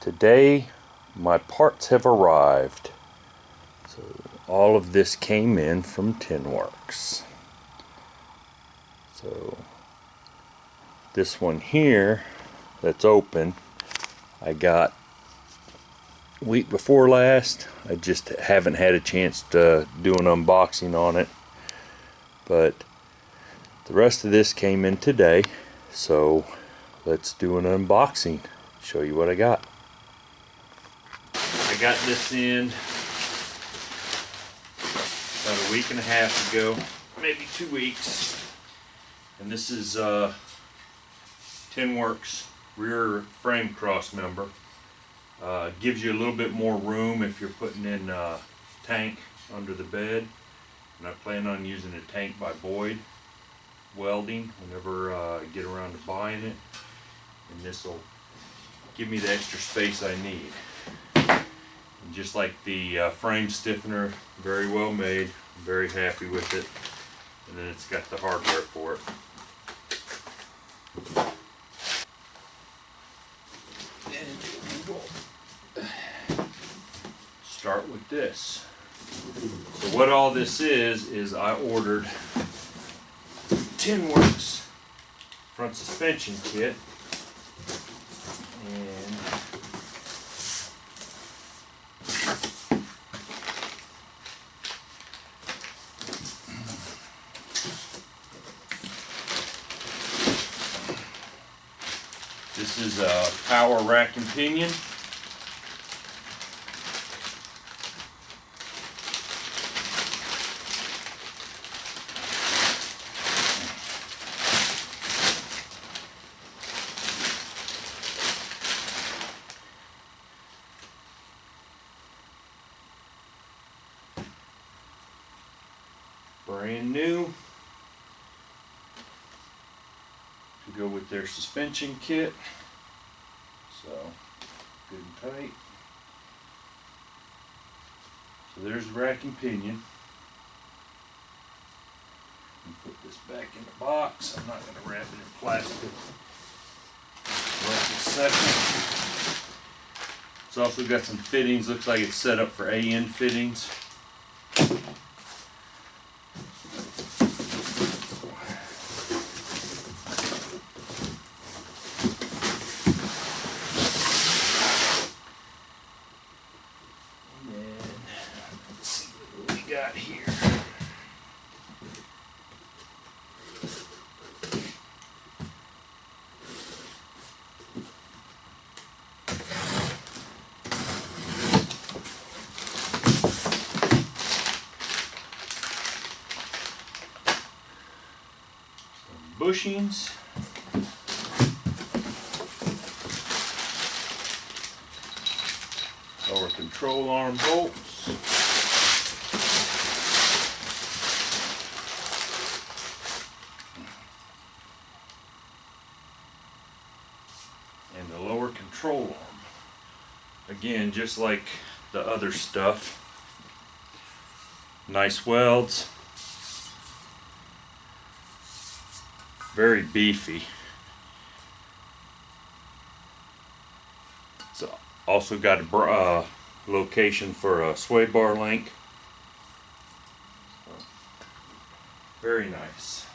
Today my parts have arrived. So all of this came in from Tinworks. So this one here that's open, I got week before last. I just haven't had a chance to do an unboxing on it, but the rest of this came in today, so let's do an unboxing, show you what I got. I got this in about a week and a half ago, maybe 2 weeks, and this is Tinworks rear frame cross member. Gives you a little bit more room if you're putting in a tank under the bed, and I plan on using a tank by Boyd welding whenever I get around to buying it, and this will give me the extra space I need. And just like the frame stiffener, very well made. I'm very happy with it, and then it's got the hardware for it. Start with this. So what all this is I ordered Tinworks front suspension kit, and this is a power rack and pinion. Brand new to go with their suspension kit, so good and tight. So there's the rack and pinion. Put this back in the box. I'm not going to wrap it in plastic right this second. It's also got some fittings. Looks like it's set up for AN fittings. Got here. Some bushings. Lower control arm bolts. And the lower control arm. Again, just like the other stuff. Nice welds. Very beefy. It's also got a location for a sway bar link. So, very nice.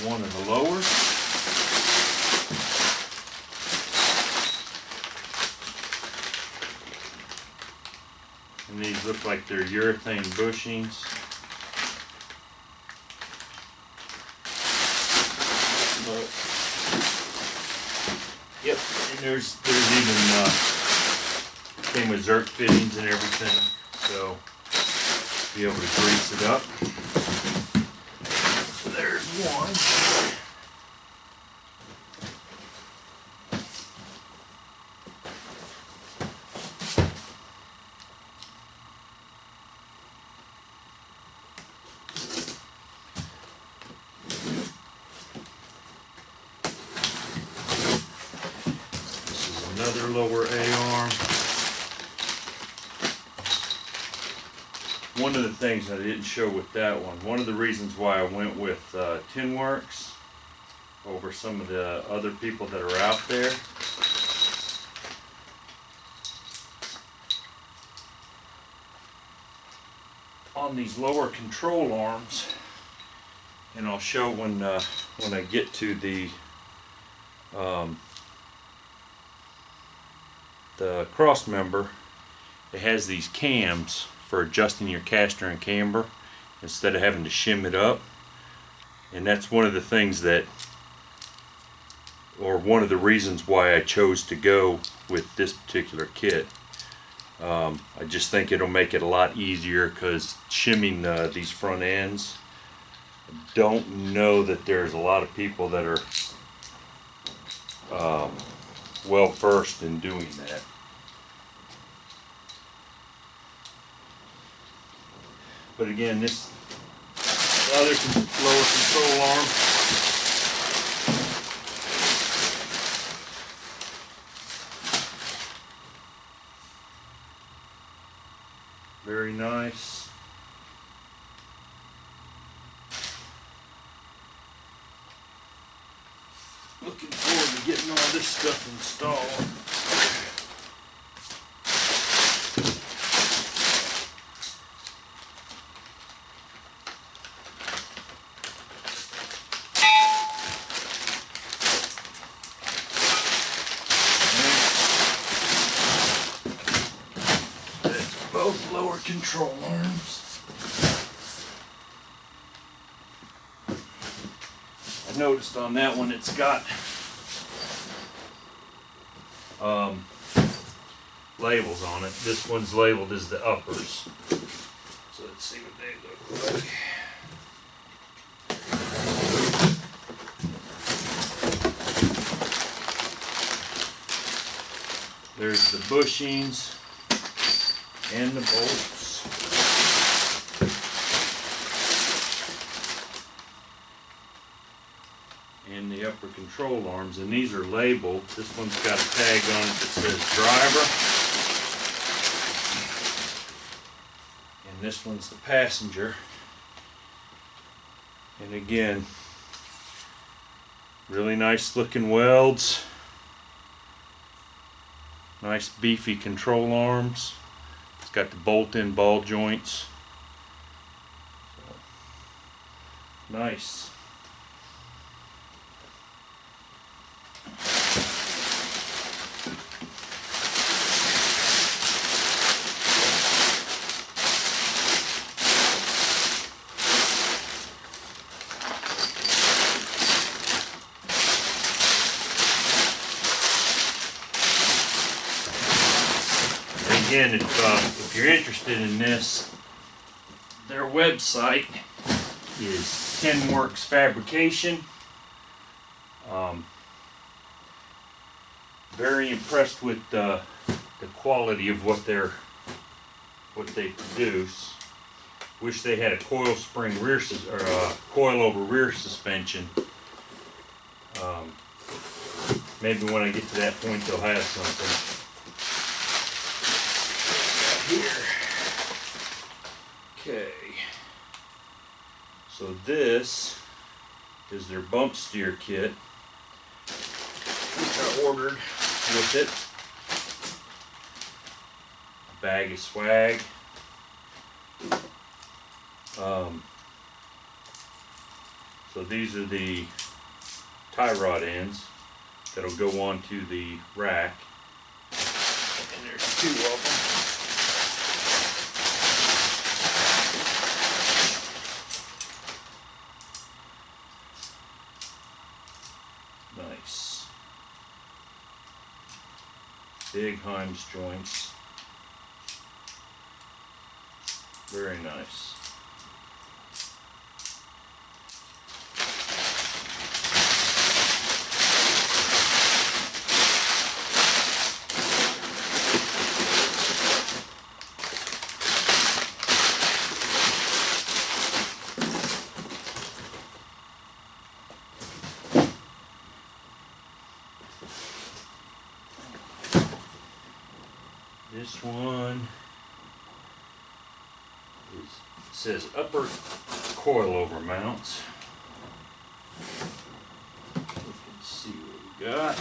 One of the lowers. And these look like they're urethane bushings. But, yep, and there's even came with Zerk fittings and everything, so be able to grease it up. There's one. This is another lower A-arm. one of the things I didn't show with that one of the reasons why I went with Tinworks over some of the other people that are out there, on these lower control arms, and I'll show when I get to the cross member, it has these cams for adjusting your caster and camber instead of having to shim it up. And that's one of the things that, or one of the reasons why I chose to go with this particular kit. I just think it'll make it a lot easier, because shimming these front ends, I don't know that there's a lot of people that are well versed in doing that. But again, this other lower control arm, very nice. Looking forward to getting all this stuff installed. That's both lower control arms. I noticed on that one it's got labels on it. This one's labeled as the uppers. So let's see what they look like. There's the bushings and the bolts. And the upper control arms, and these are labeled. This one's got a tag on it that says driver, and this one's the passenger. And again, really nice looking welds, nice beefy control arms. It's got the bolt-in ball joints. So, nice. Again, if you're interested in this, their website is Tinworks Fabrication. Very impressed with the quality of what they produce. Wish they had a coil spring rear or a coilover rear suspension. Maybe when I get to that point, they'll have something. Here. Okay. So this is their bump steer kit, which I ordered with it. A bag of swag. So these are the tie rod ends that'll go onto the rack. And there's two of them. Nice. Big Heims joints. Very nice. This one is says upper coilover mounts. Let's see what we got.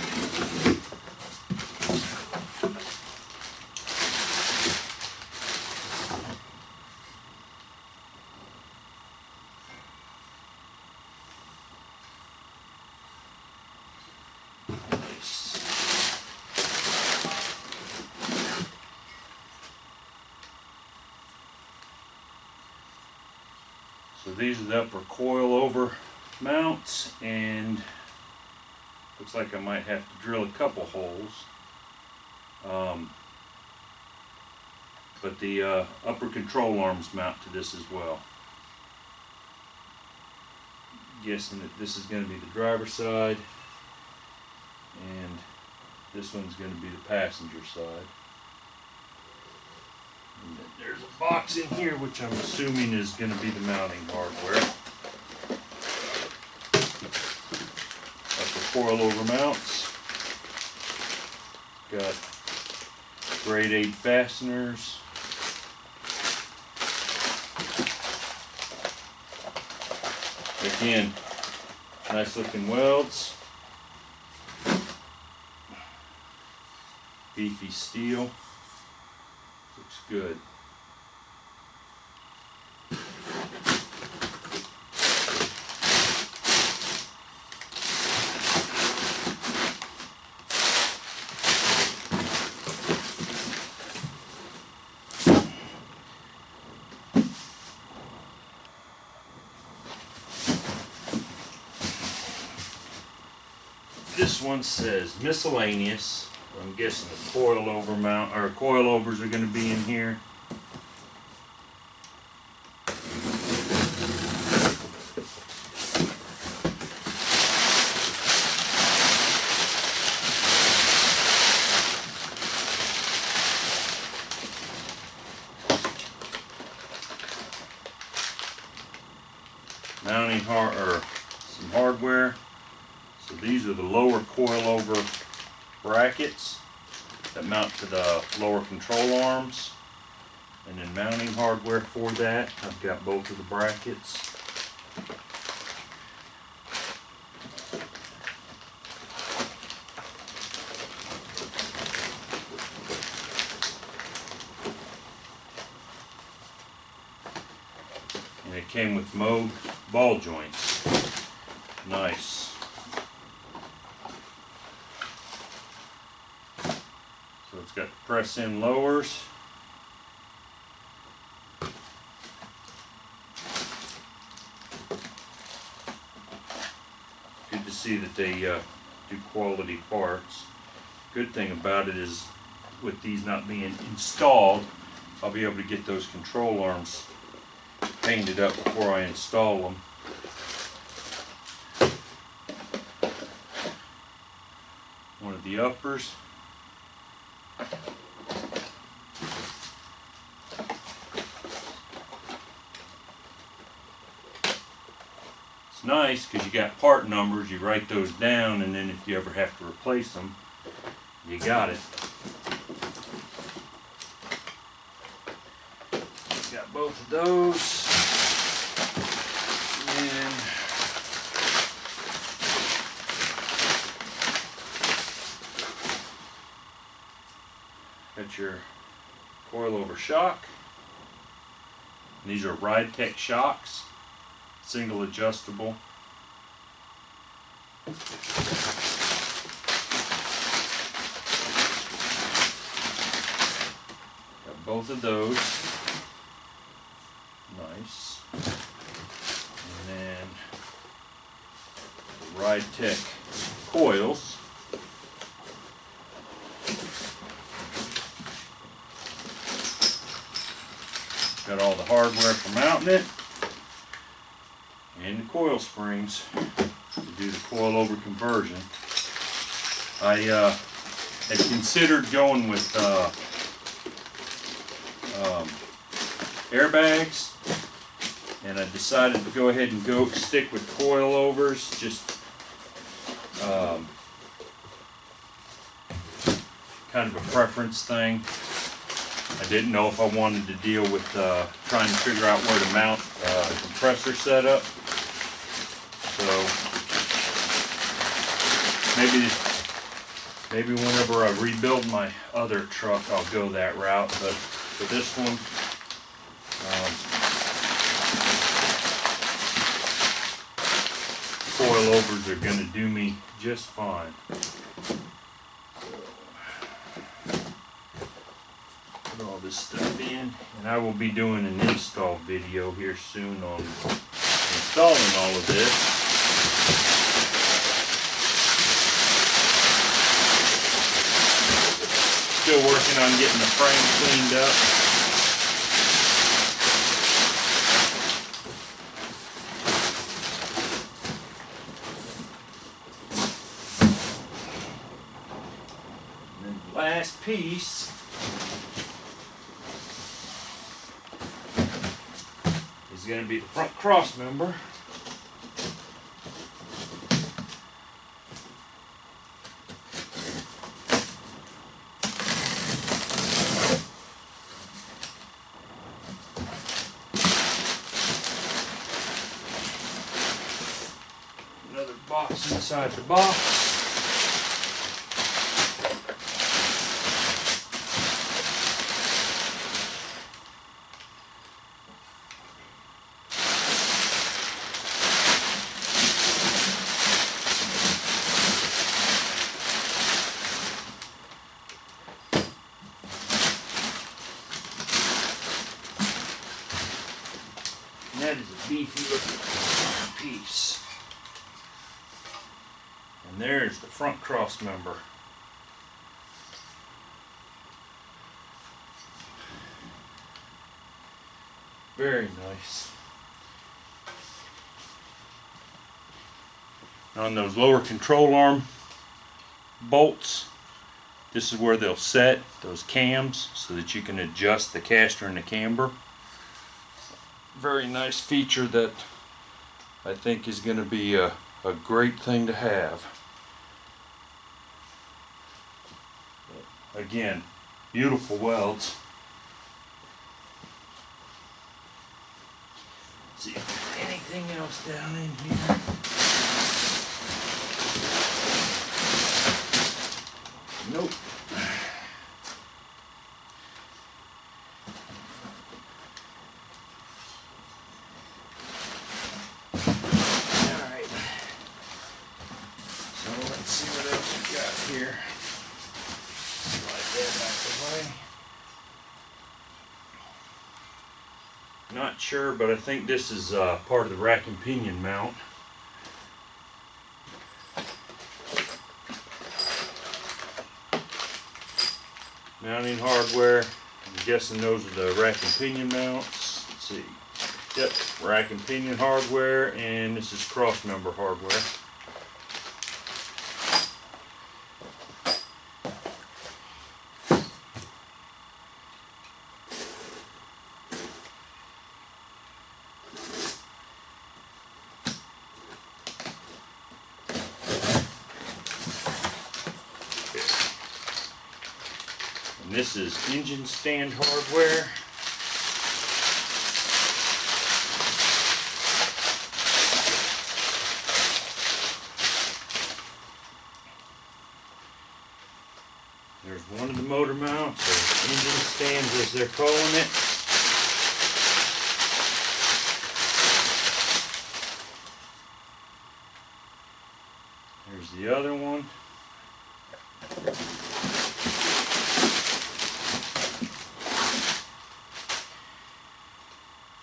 So these are the upper coilover mounts, and looks like I might have to drill a couple holes. But the upper control arms mount to this as well. Guessing that this is going to be the driver's side, and this one's going to be the passenger side. And then there's a box in here which I'm assuming is going to be the mounting hardware. Upper coilover mounts. Got grade 8 fasteners. Again, nice looking welds. Beefy steel. Looks good. This one says miscellaneous. I'm guessing the coilover mount or coilovers are going to be in here. Mounting some hardware. So these are the lower coilover brackets that mount to the lower control arms, and then mounting hardware for that. I've got both of the brackets. And it came with Moog ball joints. Nice. So it's got press-in lowers. Good to see that they do quality parts. Good thing about it is, with these not being installed, I'll be able to get those control arms painted up before I install them. One of the uppers. It's nice because you got part numbers, you write those down, and then if you ever have to replace them, you got it. Got both of those. And got your coilover shock. And these are RideTech shocks, single adjustable. Got both of those. Nice. And then the RideTech coils. Got all the hardware for mounting it, and the coil springs to do the coilover conversion. I had considered going with airbags, and I decided to go ahead and stick with coilovers. Just kind of a preference thing. I didn't know if I wanted to deal with trying to figure out where to mount the compressor setup. So maybe whenever I rebuild my other truck, I'll go that route. But for this one, coilovers are going to do me just fine. Put all this stuff in, and I will be doing an install video here soon on installing all of this. Still working on getting the frame cleaned up. And then the last piece is going to be the front cross member. Another box inside the box. And that is a beefy looking piece. And there's the front cross member. Very nice. On those lower control arm bolts, this is where they'll set those cams so that you can adjust the caster and the camber. Very nice feature that I think is going to be a great thing to have. Again, beautiful welds. See if there's anything else down in here. Nope. Alright. So let's see what else we got here. Slide that out the way. Not sure, but I think this is part of the rack and pinion mount. Mounting hardware. I'm guessing those are the rack and pinion mounts. Let's see. Yep, rack and pinion hardware, and this is cross member hardware. And this is engine stand hardware. There's one of the motor mounts, or engine stands as they're calling it. There's the other one.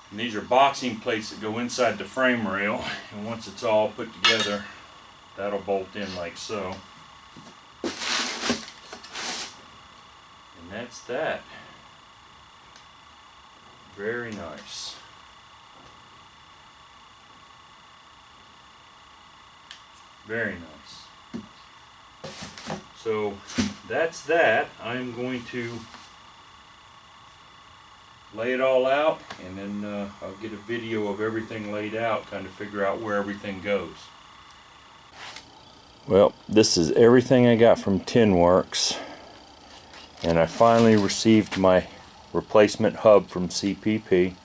And these are boxing plates that go inside the frame rail, and once it's all put together, that'll bolt in like so. And that's that. Very nice. Very nice. So that's that. I'm going to lay it all out, and then I'll get a video of everything laid out, kind of figure out where everything goes. Well, this is everything I got from Tinworks, and I finally received my replacement hub from CPP.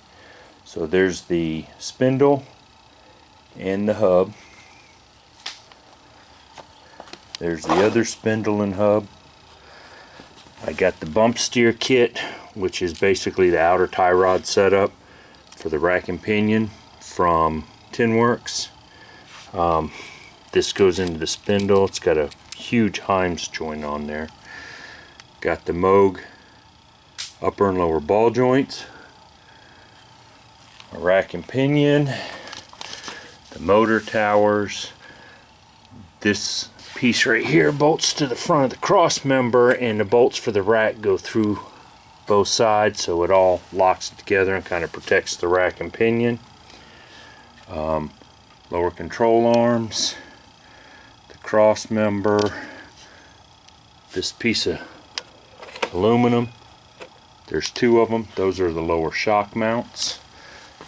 So there's the spindle and the hub. There's the other spindle and hub. I got the bump steer kit, which is basically the outer tie rod setup for the rack and pinion from Tinworks. This goes into the spindle. It's got a huge Heims joint on there. Got the Moog upper and lower ball joints, a rack and pinion, the motor towers. This piece right here bolts to the front of the cross member, and the bolts for the rack go through both sides, so it all locks it together and kind of protects the rack and pinion. Lower control arms, the cross member, this piece of aluminum. There's two of them. Those are the lower shock mounts.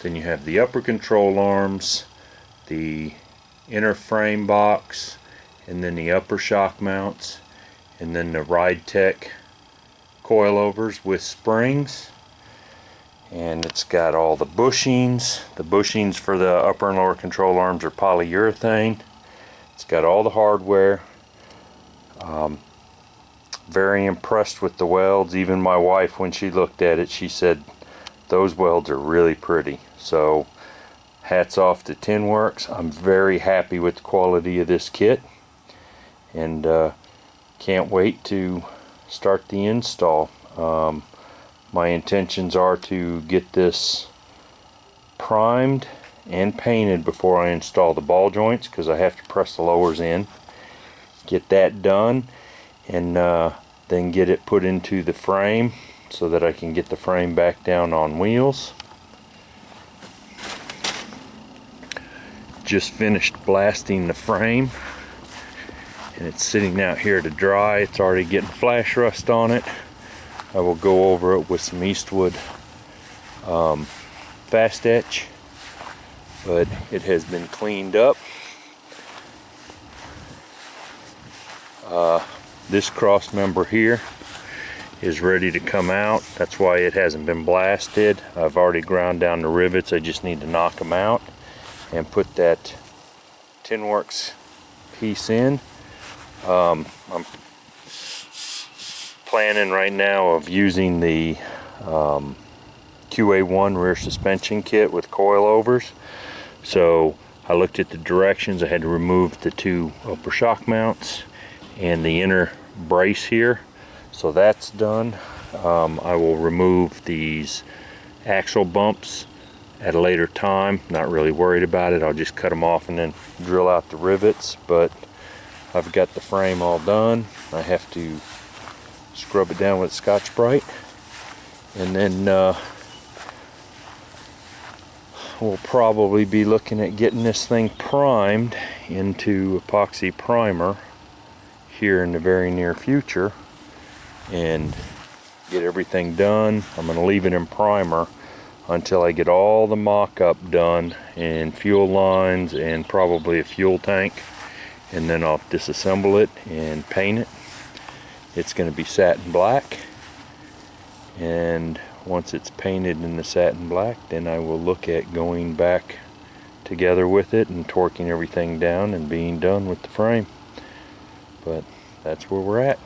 Then you have the upper control arms, the inner frame box, and then the upper shock mounts, and then the Ride Tech coilovers with springs. And it's got all the bushings. The bushings for the upper and lower control arms are polyurethane. It's got all the hardware. Very impressed with the welds. Even my wife, when she looked at it, she said those welds are really pretty. So hats off to Tinworks. I'm very happy with the quality of this kit, and can't wait to start the install. My intentions are to get this primed and painted before I install the ball joints, because I have to press the lowers in. Get that done, and then get it put into the frame so that I can get the frame back down on wheels. Just finished blasting the frame, and it's sitting out here to dry. It's already getting flash rust on it. I will go over it with some Eastwood fast etch, but it has been cleaned up. This cross member here is ready to come out. That's why it hasn't been blasted. I've already ground down the rivets. I just need to knock them out and put that Tinworks piece in. I'm planning right now of using the QA1 rear suspension kit with coilovers. So I looked at the directions. I had to remove the two upper shock mounts and the inner brace here, so that's done. I will remove these axle bumps at a later time. Not really worried about it. I'll just cut them off and then drill out the rivets. But I've got the frame all done. I have to scrub it down with Scotch-Brite, and then we'll probably be looking at getting this thing primed into epoxy primer here in the very near future and get everything done. I'm going to leave it in primer until I get all the mock-up done and fuel lines and probably a fuel tank, and then I'll disassemble it and paint it. It's going to be satin black, and once it's painted in the satin black, then I will look at going back together with it and torquing everything down and being done with the frame. But that's where we're at.